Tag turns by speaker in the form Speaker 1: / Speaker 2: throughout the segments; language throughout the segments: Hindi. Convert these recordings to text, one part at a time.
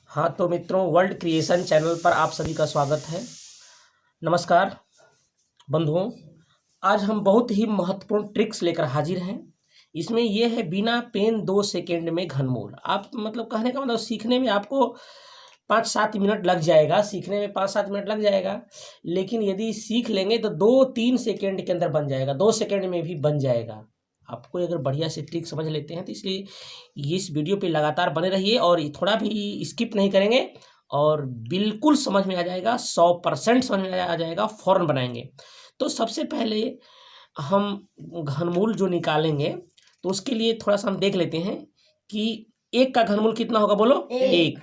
Speaker 1: हाँ तो मित्रों, वर्ल्ड क्रिएशन चैनल पर आप सभी का स्वागत है। नमस्कार बंधुओं, आज हम बहुत ही महत्वपूर्ण ट्रिक्स लेकर हाजिर हैं। इसमें यह है बिना पेन 2 सेकेंड में घनमूल। आप मतलब कहने का मतलब सीखने में आपको 5-7 मिनट लग जाएगा, सीखने में 5-7 मिनट लग जाएगा, लेकिन यदि सीख लेंगे तो 2-3 सेकेंड के अंदर बन जाएगा, 2 सेकेंड में भी बन जाएगा। आपको अगर बढ़िया से ट्रिक समझ लेते हैं तो इसलिए इस वीडियो पे लगातार बने रहिए और थोड़ा भी स्किप नहीं करेंगे और बिल्कुल समझ में आ जाएगा, 100% समझ में आ जाएगा, फ़ौरन बनाएंगे। तो सबसे पहले हम घनमूल जो निकालेंगे तो उसके लिए थोड़ा सा हम देख लेते हैं कि 1 का घनमूल कितना होगा, बोलो 1।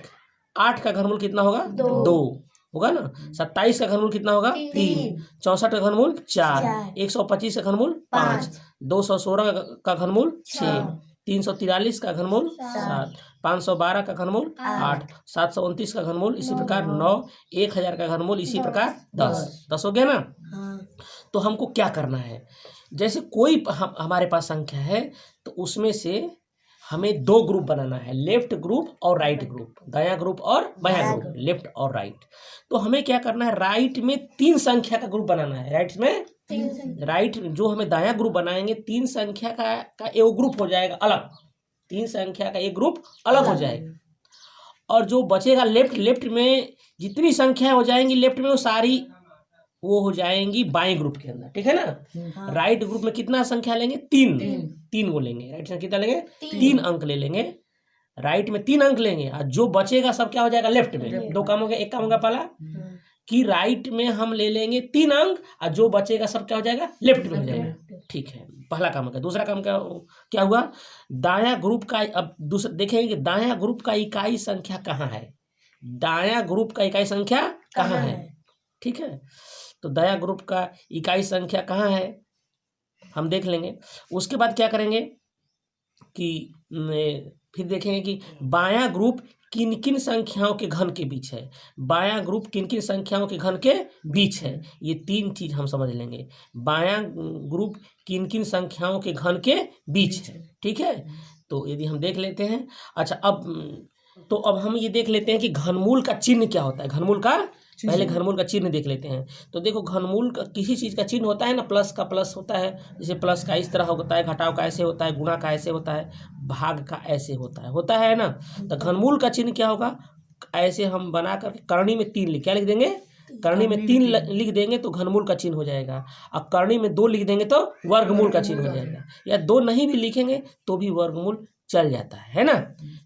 Speaker 1: 8 का घनमूल कितना होगा, 2 होगा ना। 27 का घनमूल कितना होगा, 3। 64 का घनमूल 4। 125 का घनमूल 5। 216 का घनमूल 6। 343 का घनमूल 7। 512 का घनमूल 8। 729 का घनमूल इसी प्रकार 9। 1000 का घनमूल इसी प्रकार 10 हो गया ना। तो हमको क्या करना है, जैसे कोई हमारे पास संख्या है तो उसमें से हमें 2 ग्रुप बनाना है, लेफ्ट ग्रुप और राइट ग्रुप, दायां ग्रुप और बायां ग्रुप, लेफ्ट और राइट। तो हमें क्या करना है, राइट में 3 संख्या का ग्रुप बनाना है। राइट जो हमें दायां ग्रुप बनाएंगे 3 संख्या का एक ग्रुप हो जाएगा अलग, 3 संख्या का एक ग्रुप अलग हो जाएगा। और जो बचेगा लेफ्ट में जितनी संख्या हो जाएंगी लेफ्ट में वो सारी वो हो जाएंगी बाएं ग्रुप के अंदर, ठीक है ना। राइट ग्रुप में कितना संख्या लेंगे, 3 को लेंगे। राइट में कितना लेंगे, 3 अंक ले लेंगे। राइट में 3 अंक लेंगे और जो बचेगा सब क्या हो जाएगा, लेफ्ट में। 2 काम हो गया। एक काम होगा पहला कि राइट में हम ले लेंगे 3 अंक और जो बचेगा सब क्या हो जाएगा, लेफ्ट में हो जाएगा, ठीक है। पहला काम हो गया। दूसरा काम क्या हुआ, दायां ग्रुप का, अब दूसरा देखेंगे कि दायां ग्रुप का इकाई संख्या कहाँ है, दायां ग्रुप का इकाई संख्या कहाँ है, ठीक है। तो दायां ग्रुप का इकाई संख्या कहाँ है हम देख लेंगे। उसके बाद क्या करेंगे कि फिर देखेंगे कि बायां ग्रुप किन किन संख्याओं के घन के बीच है, बायां ग्रुप किन किन संख्याओं के घन के बीच है। ये 3 चीज हम समझ लेंगे, बायां ग्रुप किन किन संख्याओं के घन के बीच है, ठीक है। तो यदि हम देख लेते हैं, अच्छा अब हम ये देख लेते हैं कि घनमूल का चिन्ह क्या होता है। घनमूल का पहले घनमूल का चिन्ह देख लेते हैं। तो देखो, घनमूल का किसी चीज़ का चिन्ह होता है ना, प्लस का प्लस होता है, जैसे प्लस का इस तरह होता है, घटाव का ऐसे होता है, गुणा का ऐसे होता है, भाग का ऐसे होता है ना। तो घनमूल का चिन्ह क्या होगा, ऐसे हम बना कर करणी में 3 क्या लिख देंगे, करणी में 3 लिख देंगे तो घनमूल का चिन्ह हो जाएगा। अब करणी में 2 लिख देंगे तो वर्गमूल का चिन्ह हो जाएगा, या 2 नहीं भी लिखेंगे तो भी वर्गमूल चल जाता है ना।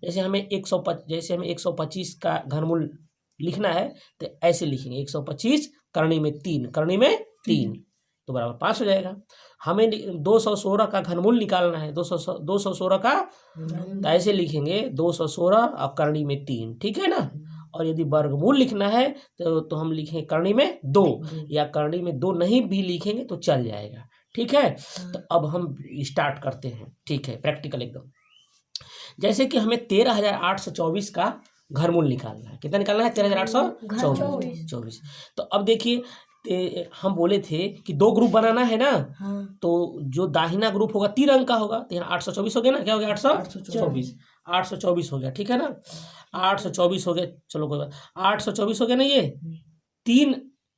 Speaker 1: जैसे हमें 125 का घनमूल लिखना है तो ऐसे लिखेंगे, 125 करणी में 3 तो बराबर 5 हो जाएगा। हमें 216 का घनमूल निकालना है, 216 का, तो ऐसे लिखेंगे 216 और करणी में 3, ठीक है ना। और यदि वर्गमूल लिखना है तो हम लिखेंगे करणी में 2, या करणी में 2 नहीं भी लिखेंगे तो चल जाएगा, ठीक है। तो अब हम स्टार्ट करते हैं, ठीक है, प्रैक्टिकल एकदम। जैसे कि हमें 13,824 का घनमूल निकालना है। कितना निकालना है, 13,824। तो अब देखिए, हम बोले थे कि 2 ग्रुप बनाना है ना। तो जो दाहिना ग्रुप होगा 3 अंक का होगा, तो यहाँ 824 हो गया ना। क्या हो गया, 824 हो गया, ठीक है ना। 824 हो गया, चलो कोई बात, 824 हो गया ना। ये 3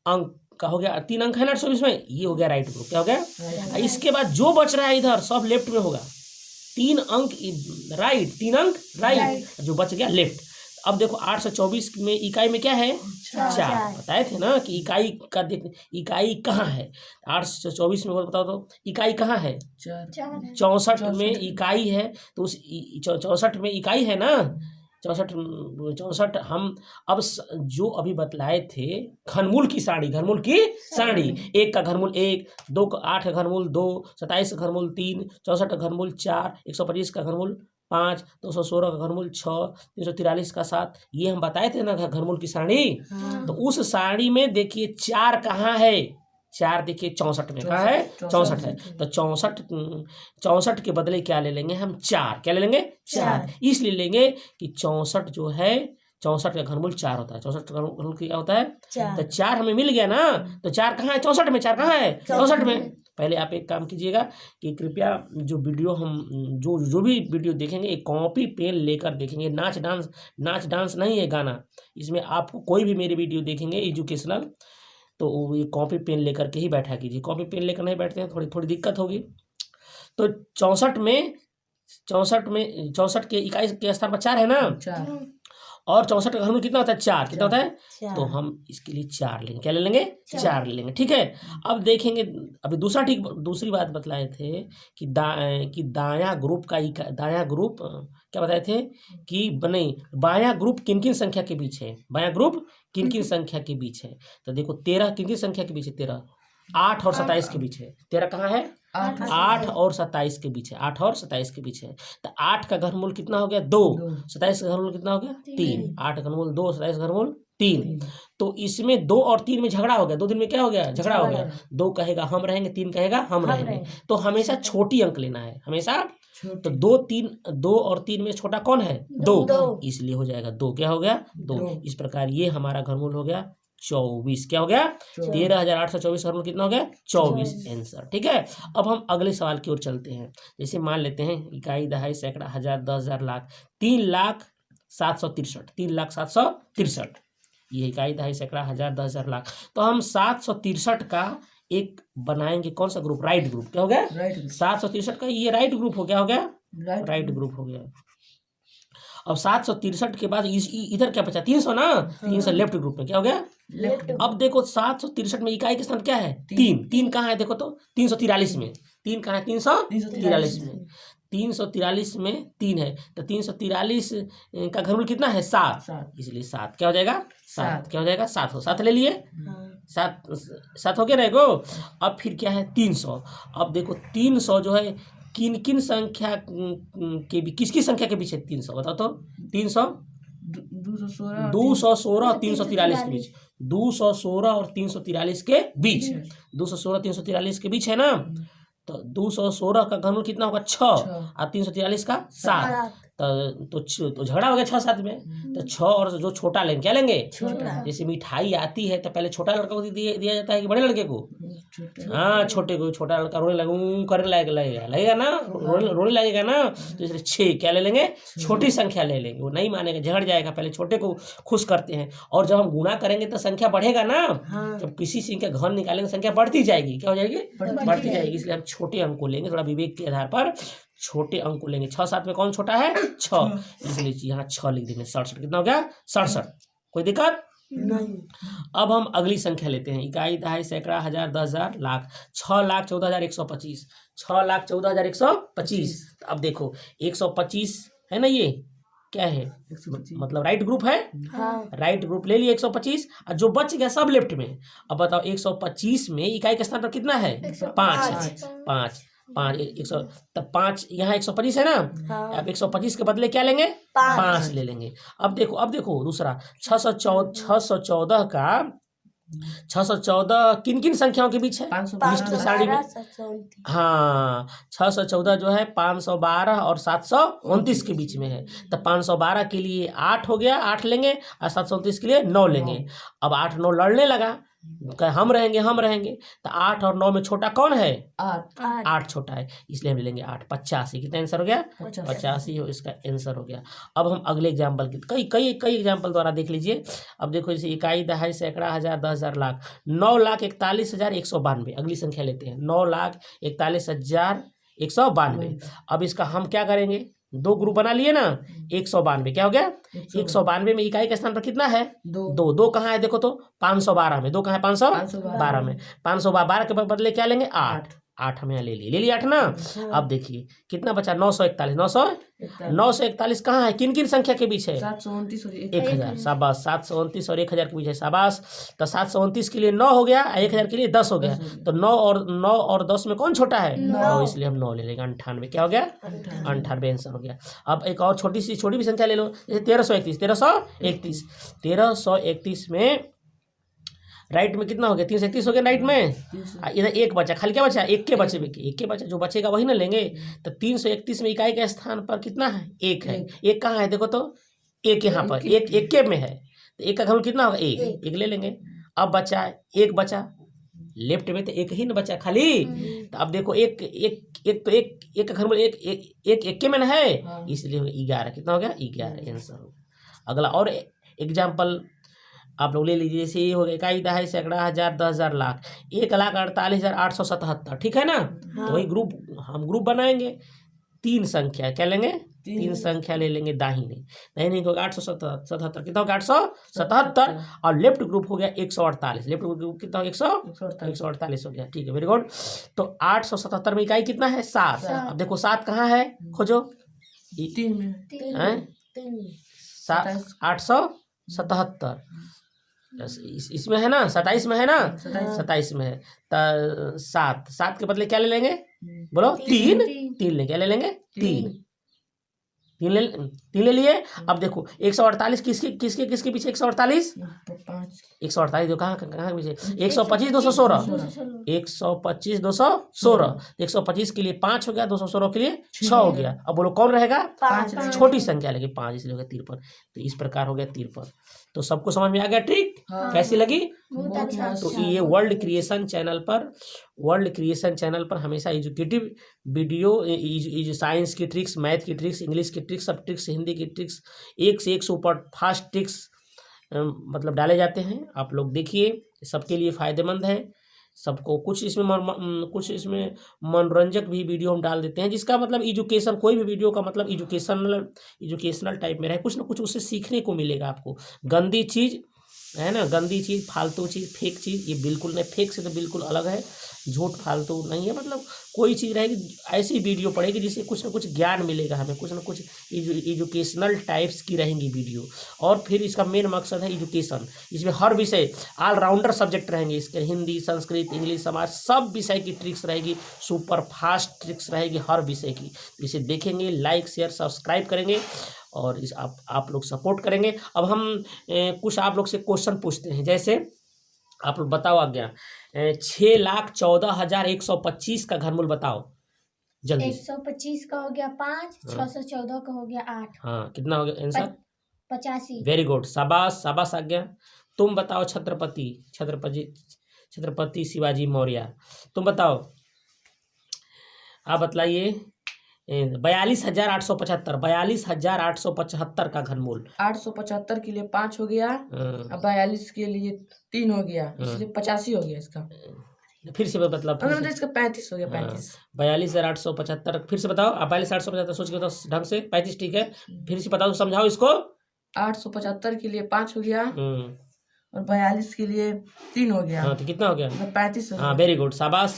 Speaker 1: अंक का हो गया, 3 अंक है ना 824 में, ये हो गया राइट ग्रुप। क्या हो गया, इसके बाद जो बच रहा है इधर सब लेफ्ट में होगा। 3 अंक राइट, 3 अंक राइट, जो बच गया लेफ्ट। अब देखो 824 में इकाई में क्या है, 4। बताए थे ना कि इकाई कहाँ है। 824 में बताओ तो इकाई कहाँ है, 64 में इकाई है। तो उस 64 में इकाई है ना, 64 हम अब जो अभी बतलाए थे घनमूल की सारणी, 1 का घनमूल 1, 2 का 8 का घनमूल 2, 27 का घनमूल 3, 64 का घनमूल 4, 125 का घनमूल 5, 216 का घनमूल 6, 343 का 7, ये हम बताए थे ना घनमूल की सारणी। तो उस सारणी में देखिए 4 कहाँ है, 4 देखिए 64 में, कहाँ है, 64 है। तो 64 के बदले क्या ले लेंगे हम, 4। क्या ले लेंगे, 4। इसलिए लेंगे कि 64 जो है 64 का घनमूल 4 होता है। 64 का घनमूल क्या होता है?
Speaker 2: 4।
Speaker 1: तो 4 हमें मिल गया ना, तो 4 कहाँ है? 64 में। 4 कहाँ है? 64 में। पहले आप एक काम कीजिएगा कि कृपया जो वीडियो हम जो भी वीडियो देखेंगे एक कॉपी पेन लेकर देखेंगे। नाच डांस नहीं है गाना। इसमें आपको कोई भी मेरी वीडियो देखेंगे एजुकेशनल, तो वो ये कॉपी पेन लेकर के ही बैठा कीजिए। कॉपी पेन लेकर नहीं बैठते हैं थोड़ी दिक्कत होगी। तो 64 के इकाई के स्थान पर 4 है ना,
Speaker 2: 4
Speaker 1: और 64 का घनमूल कितना होता है? 4। कितना होता है?
Speaker 2: 4।
Speaker 1: तो हम इसके लिए 4 लेंगे। क्या ले लेंगे? 4 ले लेंगे। ठीक है। अब देखेंगे, अभी दूसरी बात बतलाए थे कि दायां ग्रुप क्या बताए थे कि नहीं, बायां ग्रुप किन किन संख्या के बीच है? बायां ग्रुप किन किन संख्या के बीच है? तो देखो 13 किन किन संख्या के बीच है? 13 8 और 27 के बीच है। 13 कहाँ है? 8 और 27 के बीच है। 8 और 27 के बीच है। तो 8 का घनमूल कितना हो गया? 2। 27 का घनमूल कितना हो गया? 3। 8 का घनमूल 2, 27 का घनमूल 3। तो इसमें 2 और 3 में झगड़ा हो गया। 2 दिन में क्या हो गया? झगड़ा हो गया। 2 कहेगा हम रहेंगे, 3 कहेगा हम रहेंगे। तो हमेशा छोटी अंक लेना है, हमेशा। तो 2 और 3 में छोटा कौन है? 2। इसलिए हो जाएगा 2। क्या हो गया? 2। इस प्रकार ये हमारा घनमूल हो गया 24। क्या हो गया? 13,824 घनमूल कितना हो गया? 24 आंसर। ठीक है। अब हम अगले सवाल की ओर चलते हैं। जैसे मान लेते हैं इकाई, दहाई, सैकड़ा, हजार, 10,000, लाख, 3,763। 3,763 ये इकाई, दहाई, सैकड़ा, हजार, 10,000, लाख। तो हम 763 का एक बनाएंगे कौन सा ग्रुप? Right group. क्या हो गया? 763 का ये राइट ग्रुप हो गया। हो गया राइट ग्रुप हो गया। अब 763 के बाद इधर क्या बचा? 300 ना। 300 लेफ्ट ग्रुप में। क्या हो गया? अब देखो 763 में इकाई के स्थान क्या है? 3 कहाँ है? देखो तो 343 में। 3 कहाँ है? 343 में। 343 में 3 है, तो 343 का घनमूल कितना है? 7। इसलिए 7 क्या हो जाएगा? 7 क्या हो जाएगा? 7 ले लिए। 7 हो गया ना एगो। अब फिर क्या है? 300। अब देखो 300 जो है किन किन संख्या के किसकी संख्या के बीच है? 300 बताओ तो। 300 216 और 343 के बीच। 216 और 343 के बीच। 216 343 के बीच है ना। तो 216 का घनमूल कितना होगा? 6 और 343 का 7। तो झगड़ा हो गया 6 7 में। तो 6 और जो छोटा लेंगे, क्या लेंगे? जैसे मिठाई आती है तो पहले छोटा लड़का को दिया जाता है कि बड़े लड़के को? हाँ, छोटे को। छोटा लड़का रोने लगेगा ना, रोने लगेगा ना। तो इसलिए 6 क्या ले लेंगे? छोटी संख्या ले लेंगे। वो नहीं मानेगा, झगड़ जाएगा। पहले छोटे को खुश करते हैं, और जब हम गुणा करेंगे तो संख्या बढ़ेगा ना। जब किसी संख्या का घन निकालेंगे संख्या बढ़ती जाएगी। क्या हो जाएगी? बढ़ती जाएगी। इसलिए हम छोटे अंक को लेंगे, थोड़ा विवेक के आधार पर छोटे अंक को लेंगे। 6 7 में कौन छोटा है? 6। इसलिए यहाँ 6 लिख देंगे। 67 कितना हो गया? 67। कोई दिक्कत
Speaker 2: नहीं।
Speaker 1: अब हम अगली संख्या लेते हैं। इकाई, दहाई, सैकड़ा, हजार, 10,000, लाख। 6,14,125। 6,14,125। अब देखो 125 है ना, ये क्या है? मतलब राइट ग्रुप है। राइट ग्रुप ले लिए 125, और जो बच गया सब लेफ्ट में। अब बताओ 125 में इकाई के स्थान पर कितना है? 5। 100 तब 5 यहाँ 125 है ना। अब 125 के बदले क्या लेंगे? 5 ले लेंगे। अब देखो दूसरा 614 का 614 किन किन संख्याओं के बीच है? लिस्ट में सारणी में। हाँ, 614 जो है 512 और 729 के बीच में है। तो 512 के लिए 8 हो गया, 8 लेंगे, और 729 के लिए 9 लेंगे। अब 8 9 लड़ने लगा, हम रहेंगे। तो 8 और 9 में छोटा कौन है? 8 छोटा है, इसलिए हम ले लेंगे 8। 85 कितना आंसर हो गया? 85 हो इसका आंसर हो गया। अब हम अगले एग्जाम्पल की कई एग्जाम्पल द्वारा देख लीजिए। अब देखो जैसे इकाई, दहाई, सैकड़ा, हजार, 10,000, लाख। 9,41,192 अगली संख्या लेते हैं। 9,41,192। अब इसका हम क्या करेंगे? 2 ग्रुप बना लिए ना। 192 क्या हो गया? 192 में इकाई के स्थान पर कितना है? 2 कहाँ है? देखो तो 512 में। 2 कहाँ है? 512 में। 512 के बदले क्या लेंगे? 8 हमें ले लिए 8 ना। अब देखिए कितना बचा? 941 कहाँ है? किन किन संख्या के बीच है?
Speaker 2: 729 और
Speaker 1: 1000। शाबाश, 729 और 1000 के बीच है। शाबाश। तो 729 के लिए 9 हो गया, 1000 के लिए 10 हो गया। तो 9 और 10 में कौन छोटा है? 9। इसलिए हम 9 ले लेंगे। 98 क्या हो गया? 98 आंसर हो गया। अब एक और छोटी भी संख्या ले लो, जैसे 1331 में राइट में कितना हो गया? 331 हो गया राइट में। इधर 1 बचा, खाली क्या बचा? 1 के बचे, जो बचेगा वही ना लेंगे। तो 331 में इकाई के स्थान पर कितना है? 1 है। 1 कहाँ है? देखो तो एक यहाँ पर एक के में है, तो एक का घनमूल कितना होगा, एक ले लेंगे। अब बचा एक, बचा लेफ्ट में तो एक ही ना बचा खाली, तो अब देखो एक का घनमूल एक के में ना है, इसलिए 11 कितना हो गया, 11 आंसर हो गया। अगला और एग्जाम्पल आप लोग ले लीजिए, जैसे ये हो गया इकाई, दहाई, सैकड़ा, हजार, 10,000, लाख, 1,48,877, ठीक है ना। तो वही हम ग्रुप बनाएंगे, 3 संख्या क्या लेंगे, 3 संख्या ले लेंगे दाहिने को 877, कितना हो गया 877, और लेफ्ट ग्रुप हो गया 148, लेफ्ट ग्रुप कितना हो 148 हो गया, ठीक है, वेरी गुड। तो 877 में इकाई कितना है, 7। अब देखो 7 कहाँ है, खोजो,
Speaker 2: 3 में
Speaker 1: 877 इसमें है ना, 27 में है ना, 27 में है, तो 7 के बदले क्या ले लेंगे, बोलो 3 ले, क्या ले लेंगे, 3 ले लिए। अब देखो 148 किसके पीछे, 148 जो कहाँ पीछे, 125 216, 125 216, 125 के लिए 5 हो गया, 216 के लिए 6 हो गया। अब बोलो कौन रहेगा, 5, छोटी संख्या लगी 5, इसलिए हो गया 53। तो इस प्रकार हो गया 53। तो सबको समझ में आ गया ट्रिक, कैसी लगी। तो ये वर्ल्ड क्रिएशन चैनल पर हमेशा एजुकेटिव वीडियो, साइंस की ट्रिक्स, मैथ की ट्रिक्स, इंग्लिश की ट्रिक्स, सब ट्रिक्स, हिंदी की ट्रिक्स, एक से एक सुपर फास्ट ट्रिक्स मतलब डाले जाते हैं। आप लोग देखिए, सबके लिए फ़ायदेमंद है सबको। कुछ इसमें मनोरंजक भी वीडियो हम डाल देते हैं, जिसका मतलब एजुकेशन, कोई भी वीडियो का मतलब एजुकेशनल टाइप में रहे, कुछ ना कुछ उससे सीखने को मिलेगा आपको। गंदी चीज़ है ना, गंदी चीज़, फालतू चीज़, फेक चीज़, ये बिल्कुल नहीं, फेक से तो बिल्कुल अलग है, झूठ फालतू नहीं है। मतलब कोई चीज़ रहेगी, ऐसी वीडियो पड़ेगी जिससे कुछ ना कुछ ज्ञान मिलेगा हमें, कुछ ना कुछ एजुकेशनल टाइप्स की रहेंगी वीडियो। और फिर इसका मेन मकसद है एजुकेशन। इसमें हर विषय ऑलराउंडर सब्जेक्ट रहेंगे इसके, हिंदी, संस्कृत, इंग्लिश, समाज, सब विषय की ट्रिक्स रहेगी, सुपर फास्ट ट्रिक्स रहेगी हर विषय की। इसे देखेंगे, लाइक शेयर सब्सक्राइब करेंगे और इस आप लोग सपोर्ट करेंगे। अब हम कुछ आप लोग से क्वेश्चन पूछते हैं, जैसे आप लोग बताओ आज्ञा, 6,14,125 का घनमूल बताओ जल्दी।
Speaker 3: 125 का हो गया 5, 614 का हो गया 8।
Speaker 1: हाँ, कितना हो गया आंसर,
Speaker 3: 85।
Speaker 1: वेरी गुड, शाबाश आज्ञा। तुम बताओ छत्रपति शिवाजी मौर्य, तुम बताओ, आप बतलाइए। 42,875, 42,875 का घनमूल।
Speaker 2: 875 के लिए 5 हो गया, अब 42 के लिए 3 हो गया, इसलिए 85 हो गया इसका।
Speaker 1: फिर से मतलब
Speaker 2: इसका 35 हो गया, 35।
Speaker 1: 42,875 फिर से बताओ आप, 42,875 सोच के बताओ ढंग से, 35 ठीक है, फिर से बताओ, समझाओ इसको।
Speaker 2: 875 के लिए 5 हो गया और 42 के लिए 3 हो गया।
Speaker 1: हाँ, तो कितना हो गया,
Speaker 2: 35 हो गया।
Speaker 1: हाँ, वेरी गुड, शाबाश,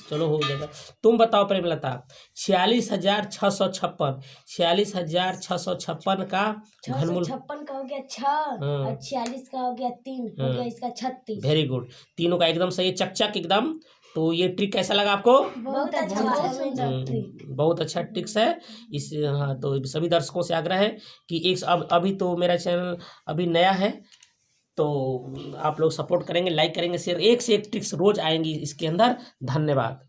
Speaker 1: चलो हो जाएगा। तुम बताओ प्रेमलता, 46,656, 46,656 का घनमूल।
Speaker 3: 56 का हो गया 6 और 46 का हो गया 3, हो गया इसका 36।
Speaker 1: वेरी गुड, तीनों का एकदम सही, चक एकदम। तो ये ट्रिक कैसा लगा आपको,
Speaker 3: बहुत अच्छा,
Speaker 1: बहुत अच्छा ट्रिक्स है इस। हाँ, तो सभी दर्शकों से आग्रह है कि अभी तो मेरा चैनल अभी नया है, तो आप लोग सपोर्ट करेंगे, लाइक करेंगे, शेयर, एक से एक ट्रिक्स रोज आएंगी इसके अंदर। धन्यवाद।